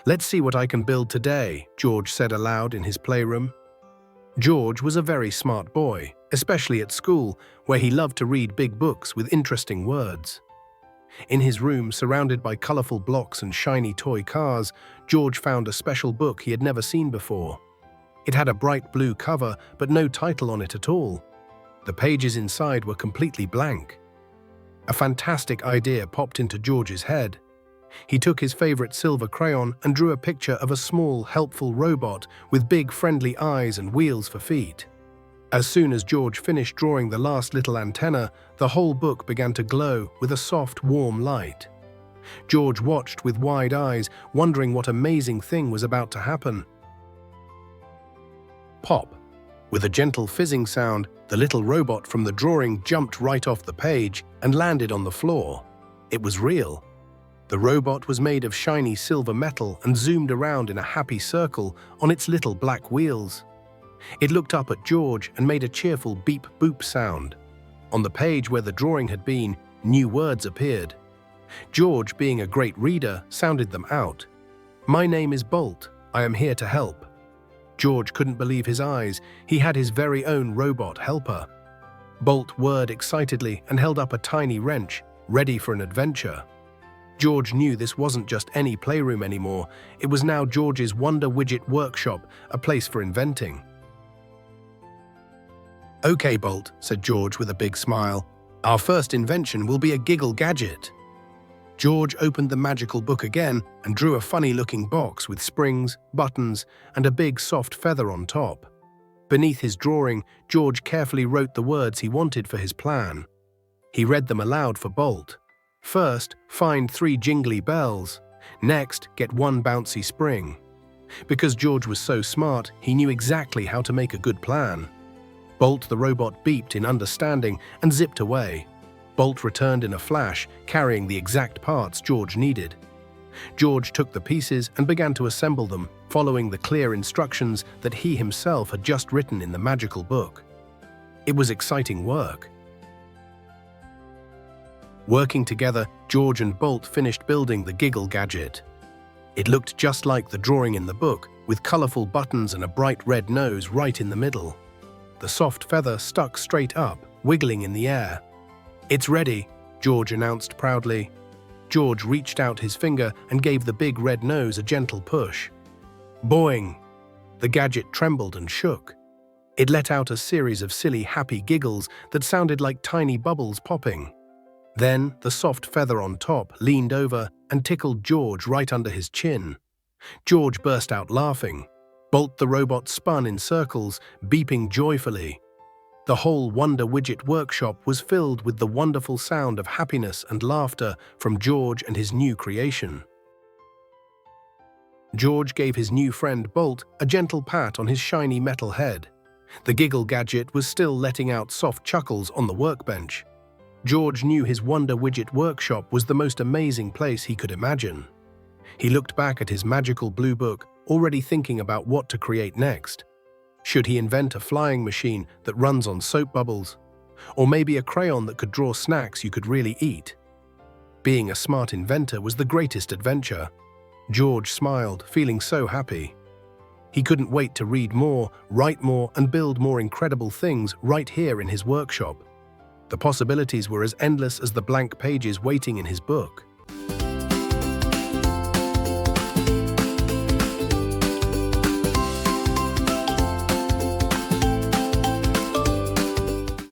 "Let's see what I can build today," George said aloud in his playroom. George was a very smart boy, especially at school, where he loved to read big books with interesting words. In his room, surrounded by colorful blocks and shiny toy cars, George found a special book he had never seen before. It had a bright blue cover, but no title on it at all. The pages inside were completely blank. A fantastic idea popped into George's head. He took his favorite silver crayon and drew a picture of a small, helpful robot with big, friendly eyes and wheels for feet. As soon as George finished drawing the last little antenna, the whole book began to glow with a soft, warm light. George watched with wide eyes, wondering what amazing thing was about to happen. Pop! With a gentle fizzing sound, the little robot from the drawing jumped right off the page and landed on the floor. It was real. The robot was made of shiny silver metal and zoomed around in a happy circle on its little black wheels. It looked up at George and made a cheerful beep-boop sound. On the page where the drawing had been, new words appeared. George, being a great reader, sounded them out. "My name is Bolt. I am here to help." George couldn't believe his eyes. He had his very own robot helper. Bolt whirred excitedly and held up a tiny wrench, ready for an adventure. George knew this wasn't just any playroom anymore. It was now George's Wonder Widget workshop, a place for inventing. "Okay, Bolt," said George with a big smile. "Our first invention will be a giggle gadget." George opened the magical book again and drew a funny-looking box with springs, buttons, and a big soft feather on top. Beneath his drawing, George carefully wrote the words he wanted for his plan. He read them aloud for Bolt. First, find 3 jingly bells. Next, get 1 bouncy spring. Because George was so smart, he knew exactly how to make a good plan. Bolt the robot beeped in understanding and zipped away. Bolt returned in a flash, carrying the exact parts George needed. George took the pieces and began to assemble them, following the clear instructions that he himself had just written in the magical book. It was exciting work. Working together, George and Bolt finished building the giggle gadget. It looked just like the drawing in the book, with colorful buttons and a bright red nose right in the middle. The soft feather stuck straight up, wiggling in the air. "It's ready," George announced proudly. George reached out his finger and gave the big red nose a gentle push. Boing! The gadget trembled and shook. It let out a series of silly, happy giggles that sounded like tiny bubbles popping. Then the soft feather on top leaned over and tickled George right under his chin. George burst out laughing. Bolt the robot spun in circles, beeping joyfully. The whole Wonder Widget workshop was filled with the wonderful sound of happiness and laughter from George and his new creation. George gave his new friend Bolt a gentle pat on his shiny metal head. The giggle gadget was still letting out soft chuckles on the workbench. George knew his Wonder Widget workshop was the most amazing place he could imagine. He looked back at his magical blue book, already thinking about what to create next. Should he invent a flying machine that runs on soap bubbles? Or maybe a crayon that could draw snacks you could really eat? Being a smart inventor was the greatest adventure. George smiled, feeling so happy. He couldn't wait to read more, write more, and build more incredible things right here in his workshop. The possibilities were as endless as the blank pages waiting in his book.